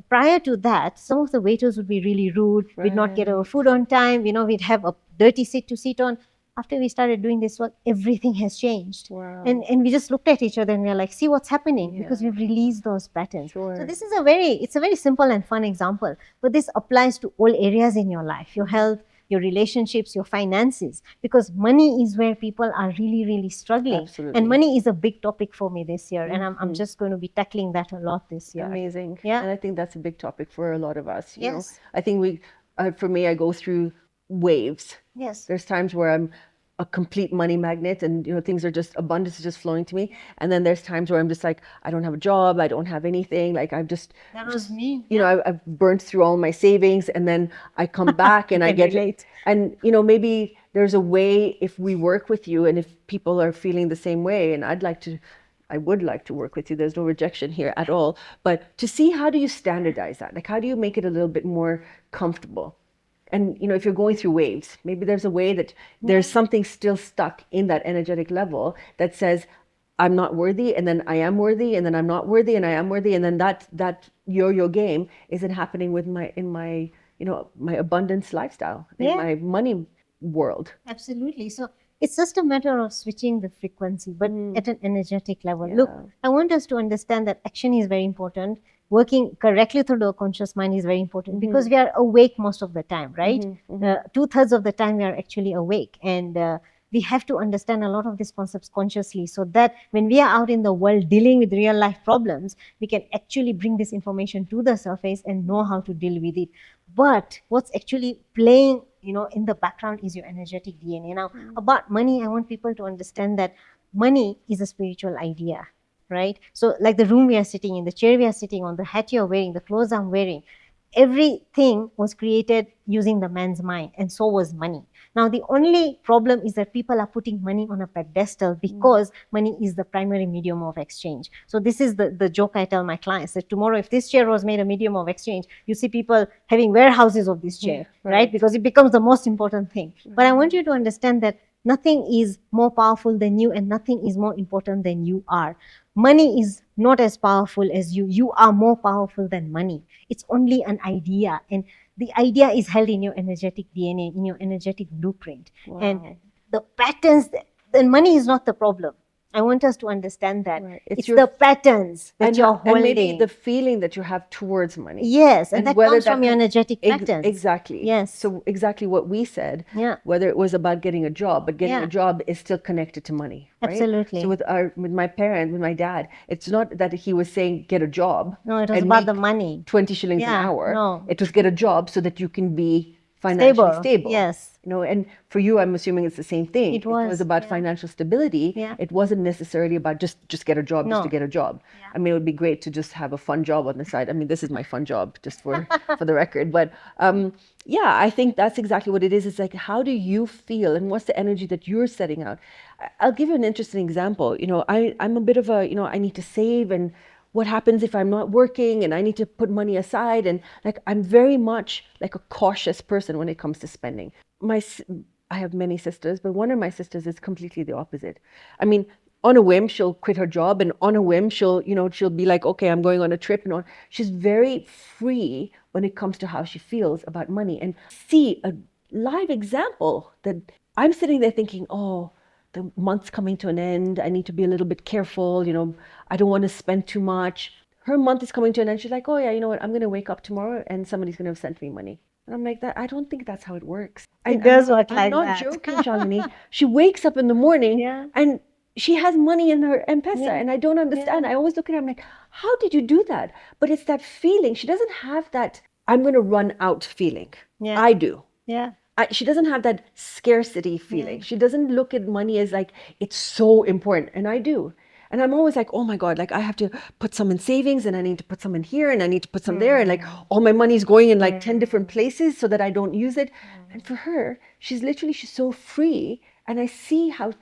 prior to that, some of the waiters would be really rude. We'd not get our Right. food on time. We'd have a dirty seat to sit on. After we started doing this work, everything has changed. Wow. And we just looked at each other and we are like, see what's happening, because Yeah. we've released those patterns. So Sure. this is it's a very simple and fun example, but this applies to all areas in your life, your health, your relationships, your finances, because money is where people are really, really struggling. Absolutely. And money is a big topic for me this year, and I'm just going to be tackling that a lot this year. Amazing. Yeah. And I think that's a big topic for a lot of us. You know, Yes. I think for me, I go through waves. Yes. There's times where I'm a complete money magnet and, things are just, abundance is just flowing to me. And then there's times where I'm just like, I don't have a job. I don't have anything. Like I've just, That was me. I've burnt through all my savings, and then I come back and I can get relate. and maybe there's a way, if we work with you and if people are feeling the same way, and I would like to work with you. There's no rejection here at all. But to see, how do you standardize that? Like, how do you make it a little bit more comfortable? And, if you're going through waves, maybe there's a way that there's something still stuck in that energetic level that says, I'm not worthy, and then I am worthy, and then I'm not worthy, and I am worthy, and then that yo-yo game isn't happening with my my abundance lifestyle, in my money world. Absolutely. So it's just a matter of switching the frequency, but at an energetic level. Look, I want us to understand that action is very important. Working correctly through the conscious mind is very important, because we are awake most of the time, right? 2/3 of the time we are actually awake, and we have to understand a lot of these concepts consciously, so that when we are out in the world dealing with real life problems, we can actually bring this information to the surface and know how to deal with it. But what's actually playing in the background is your energetic DNA. Now, about money, I want people to understand that money is a spiritual idea, right? So like the room we are sitting in, the chair we are sitting on, the hat you're wearing, the clothes I'm wearing, everything was created using the man's mind, and so was money. Now, the only problem is that people are putting money on a pedestal, because money is the primary medium of exchange. So this is the joke I tell my clients, that tomorrow, if this chair was made a medium of exchange, you see people having warehouses of this chair, right? Because it becomes the most important thing. But I want you to understand that nothing is more powerful than you, and nothing is more important than you are. Money is not as powerful as you. You are more powerful than money. It's only an idea, and the idea is held in your energetic DNA, in your energetic blueprint. Wow. And the patterns, then money is not the problem. I want us to understand that. Right. It's the patterns that you're holding. And maybe the feeling that you have towards money. Yes, and that comes from your energetic patterns. Exactly. Yes. So exactly what we said, Yeah. whether it was about getting a job, but getting a job is still connected to money, right? Absolutely. So with my dad, it's not that he was saying get a job. No, it was and about make the money. 20 shillings an hour. No. It was get a job so that you can be financially stable. Yes. And for you, I'm assuming it's the same thing. It was about financial stability. Yeah. It wasn't necessarily about just get a job, just to get a job. Yeah. I mean, it would be great to just have a fun job on the side. I mean, this is my fun job, just for the record. But yeah, I think that's exactly what it is. It's like, how do you feel, and what's the energy that you're setting out? I'll give you an interesting example. I'm a bit of a, I need to save, and what happens if I'm not working and I need to put money aside, and like I'm very much like a cautious person when it comes to spending. I have many sisters, but one of my sisters is completely the opposite. I mean, on a whim she'll quit her job, and on a whim she'll be like, okay, I'm going on a trip, and she's very free when it comes to how she feels about money. And see a live example that I'm sitting there thinking, oh, the month's coming to an end. I need to be a little bit careful. I don't want to spend too much. Her month is coming to an end. She's like, oh yeah, you know what? I'm going to wake up tomorrow and somebody's going to have sent me money. And I'm like, I don't think that's how it works. It does work like that. I'm not joking, Shalini. She wakes up in the morning and she has money in her M-Pesa, and I don't understand. I always look at her, I'm like, how did you do that? But it's that feeling. She doesn't have that I'm going to run out feeling. Yeah. I do. Yeah. She doesn't have that scarcity feeling. She doesn't look at money as like, it's so important. And I do. And I'm always like, oh my God, like I have to put some in savings, and I need to put some in here, and I need to put some there. And like all my money's going in like 10 different places so that I don't use it. And for her, she's so free. And I see how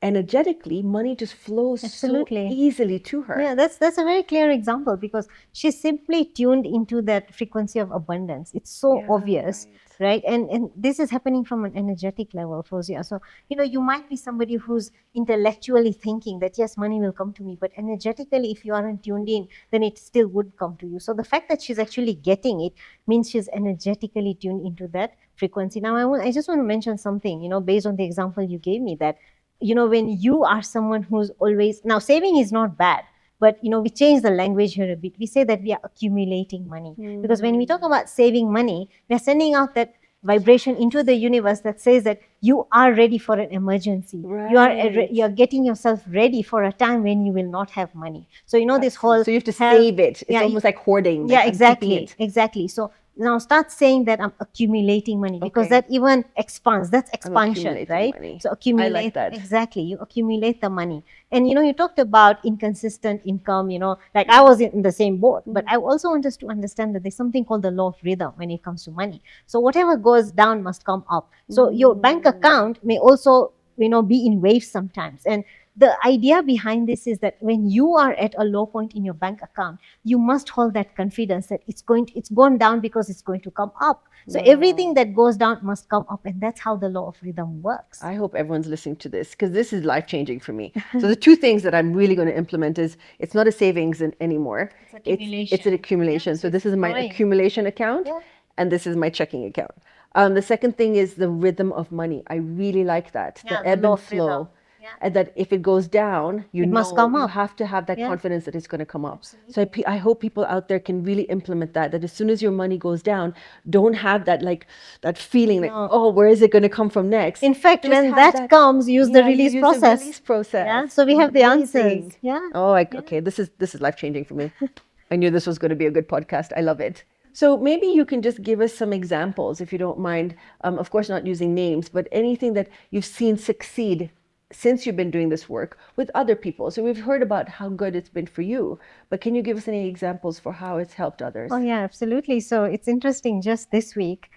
energetically, money just flows Absolutely. so easily to her. Yeah, that's a very clear example because she's simply tuned into that frequency of abundance. It's so Yeah, obvious, right? And this is happening from an energetic level, Fozia. So, you might be somebody who's intellectually thinking that yes, money will come to me, but energetically, if you aren't tuned in, then it still would come to you. So the fact that she's actually getting it means she's energetically tuned into that frequency. Now, I just want to mention something, based on the example you gave me, that when you are someone who's always, now saving is not bad, but we change the language here a bit. We say that we are accumulating money, because when we talk about saving money, we are sending out that vibration into the universe that says that you are ready for an emergency. You are getting yourself ready for a time when you will not have money. So this whole, so you have to save it. It's almost like hoarding. Yeah, like I'm keeping it. exactly. So now start saying that I'm accumulating money, because that even expands. That's expansion, accumulating right? money. So accumulate. I like that. Exactly. You accumulate the money. And you talked about inconsistent income, like I was in the same boat, but I also want us to understand that there's something called the law of rhythm when it comes to money. So whatever goes down must come up. So your bank account may also, be in waves sometimes. And the idea behind this is that when you are at a low point in your bank account, you must hold that confidence that it's gone down because it's going to come up. So everything that goes down must come up, and that's how the law of rhythm works. I hope everyone's listening to this, because this is life-changing for me. So the two things that I'm really going to implement is, it's not a savings anymore. It's an accumulation. So this is my accumulation account, and this is my checking account. The second thing is the rhythm of money. I really like that. The ebb and flow. And that if it goes down, you must come you up. have to have that confidence that it's going to come up. So I hope people out there can really implement that as soon as your money goes down, don't have that that feeling like, oh, where is it going to come from next? In fact, when that comes, use the release process. The release process. Yeah, so we have the answers. Yeah. Oh, okay. This is life-changing for me. I knew this was going to be a good podcast. I love it. So maybe you can just give us some examples, if you don't mind. Of course, not using names, but anything that you've seen succeed since you've been doing this work with other people. So we've heard about how good it's been for you, but can you give us any examples for how it's helped others? Oh yeah, absolutely. So it's interesting, just this week,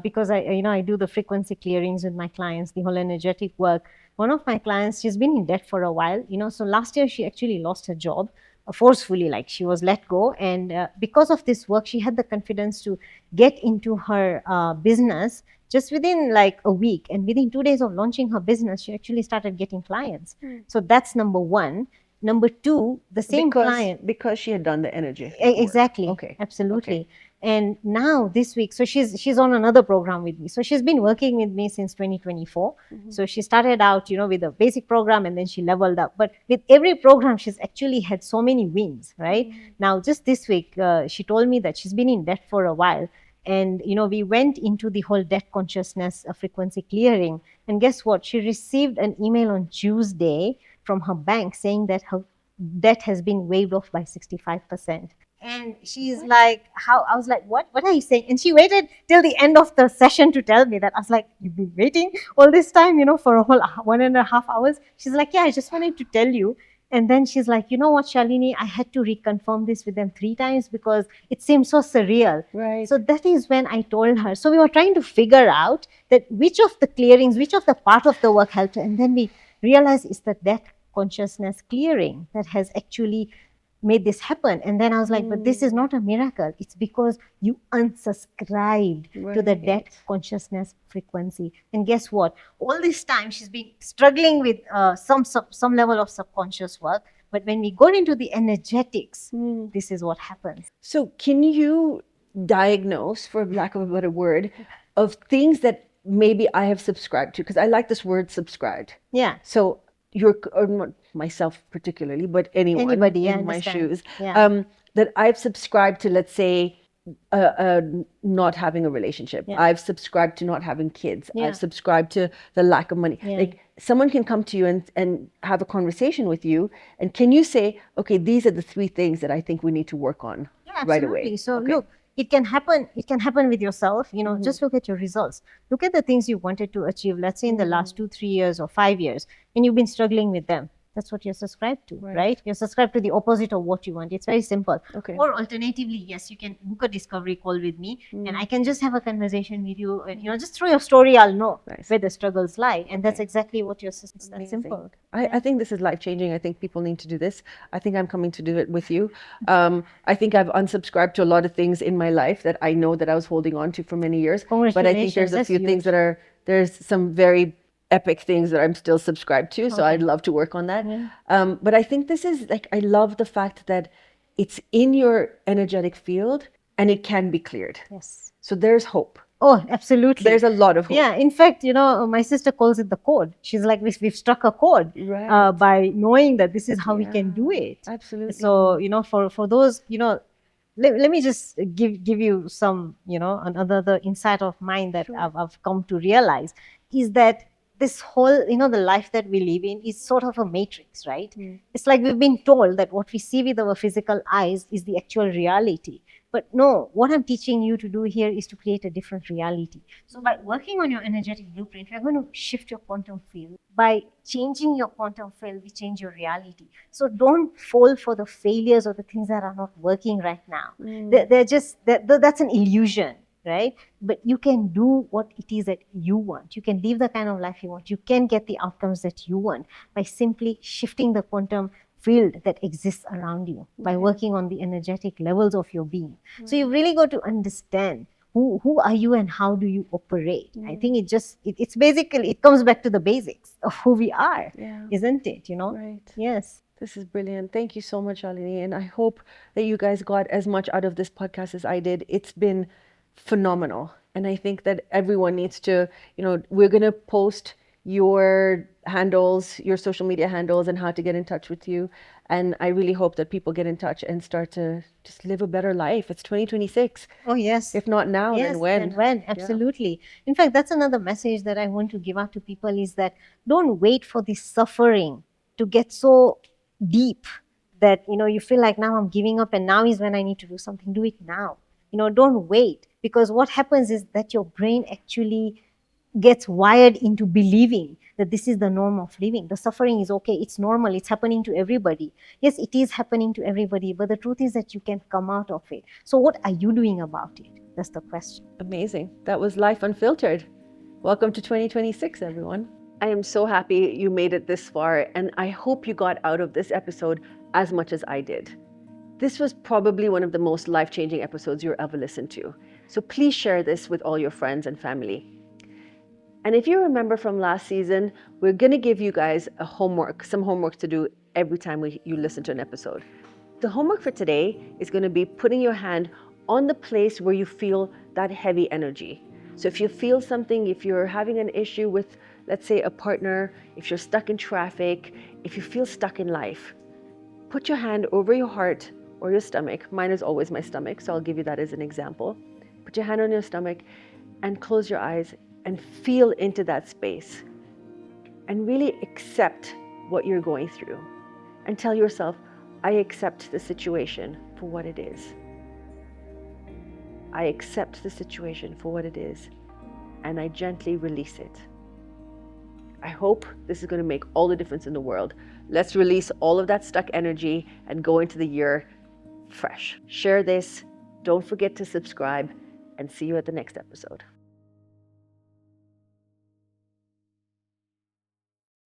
because I do the frequency clearings with my clients, the whole energetic work. One of my clients, she's been in debt for a while, so last year she actually lost her job forcefully, like she was let go. And because of this work, she had the confidence to get into her business just within like a week. And within 2 days of launching her business, she actually started getting clients. So that's number one. Number two, the same client. Because she had done the energy. Exactly. Okay. Absolutely. Okay. And now this week, so she's on another program with me. So she's been working with me since 2024. So she started out, with a basic program, and then she leveled up. But with every program, she's actually had so many wins, right? Now, just this week, she told me that she's been in debt for a while. And, we went into the whole debt consciousness frequency clearing. And guess what? She received an email on Tuesday from her bank saying that her debt has been waived off by 65%. And she's like, how? I was like, what are you saying? And she waited till the end of the session to tell me that. I was like, you've been waiting all this time, for a whole 1.5 hours? She's like, yeah, I just wanted to tell you. And then she's like, you know what, Shalini, I had to reconfirm this with them 3 times because it seemed so surreal. Right. So that is when I told her. So we were trying to figure out that which of the clearings, which of the part of the work helped her. And then we realized it's that consciousness clearing that has actually made this happen. And then I was like, but this is not a miracle. It's because you unsubscribed to the debt consciousness frequency. And guess what? All this time she's been struggling with some level of subconscious work. But when we go into the energetics, this is what happens. So can you diagnose, for lack of a better word, of things that maybe I have subscribed to? Because I like this word subscribed. Yeah. So or not myself particularly, but anybody in my shoes, that I've subscribed to, let's say, not having a relationship. I've subscribed to not having kids. I've subscribed to the lack of money. Like, someone can come to you and have a conversation with you, and can you say, okay, these are the 3 things that I think we need to work on right away? So look, it can happen with yourself. Just look at your results. Look at the things you wanted to achieve, let's say in the last 2-3 years or 5 years, and you've been struggling with them. That's what you're subscribed to, Right. right? You're subscribed to the opposite of what you want. It's very simple. Okay. Or alternatively, yes, you can book a discovery call with me, and I can just have a conversation with you. And, just through your story, I'll know Nice. where the struggles lie, and that's Okay. exactly what you're. It's that Amazing. simple. I think this is life changing. I think people need to do this. I think I'm coming to do it with you. I think I've unsubscribed to a lot of things in my life that I know that I was holding on to for many years. But I think there's Congratulations, a that's few things huge. there's some very epic things that I'm still subscribed to. So I'd Okay. love to work on that. Yeah. But I think this is like, I love the fact that it's in your energetic field and it can be cleared. Yes. So there's hope. Oh, absolutely. There's a lot of hope. Yeah, in fact, my sister calls it the code. She's like, we've struck a chord Right. by knowing that this is how we can do it. Absolutely. So, for those, let me just give you some, another insight of mine that Sure. I've come to realize is that this whole, the life that we live in is sort of a matrix, right? It's like we've been told that what we see with our physical eyes is the actual reality. But no, what I'm teaching you to do here is to create a different reality. So by working on your energetic blueprint, we're going to shift your quantum field. By changing your quantum field, we change your reality. So don't fall for the failures or the things that are not working right now. They're just, that's an illusion, right? But you can do what it is that you want. You can live the kind of life you want. You can get the outcomes that you want by simply shifting the quantum field that exists around you by working on the energetic levels of your being. So you've really got to understand who are you and how do you operate. I think it's basically, it comes back to the basics of who we are, isn't it? Right. Yes. This is brilliant. Thank you so much, Shalini. And I hope that you guys got as much out of this podcast as I did. It's been phenomenal. And I think that everyone needs to, we're going to post your handles, your social media handles, and how to get in touch with you. And I really hope that people get in touch and start to just live a better life. It's 2026. Oh, yes. If not now, Yes, then when? then when? Absolutely. In fact, that's another message that I want to give out to people is that don't wait for the suffering to get so deep that, you feel like now I'm giving up and now is when I need to do something. Do it now. Don't wait, because what happens is that your brain actually gets wired into believing that this is the norm of living. The suffering is okay, it's normal, it's happening to everybody. Yes, it is happening to everybody, but the truth is that you can come out of it. So what are you doing about it? That's the question. Amazing. That was Life Unfiltered. Welcome to 2026, everyone. I am so happy you made it this far, and I hope you got out of this episode as much as I did. This was probably one of the most life-changing episodes you'll ever listen to. So please share this with all your friends and family. And if you remember from last season, we're going to give you guys some homework to do every time you listen to an episode. The homework for today is going to be putting your hand on the place where you feel that heavy energy. So if you feel something, if you're having an issue with, let's say, a partner, if you're stuck in traffic, if you feel stuck in life, put your hand over your heart or your stomach. Mine is always my stomach, so I'll give you that as an example. Put your hand on your stomach and close your eyes and feel into that space and really accept what you're going through and tell yourself, I accept the situation for what it is. I accept the situation for what it is, and I gently release it. I hope this is going to make all the difference in the world. Let's release all of that stuck energy and go into the year fresh. Share this. Don't forget to subscribe, and see you at the next episode.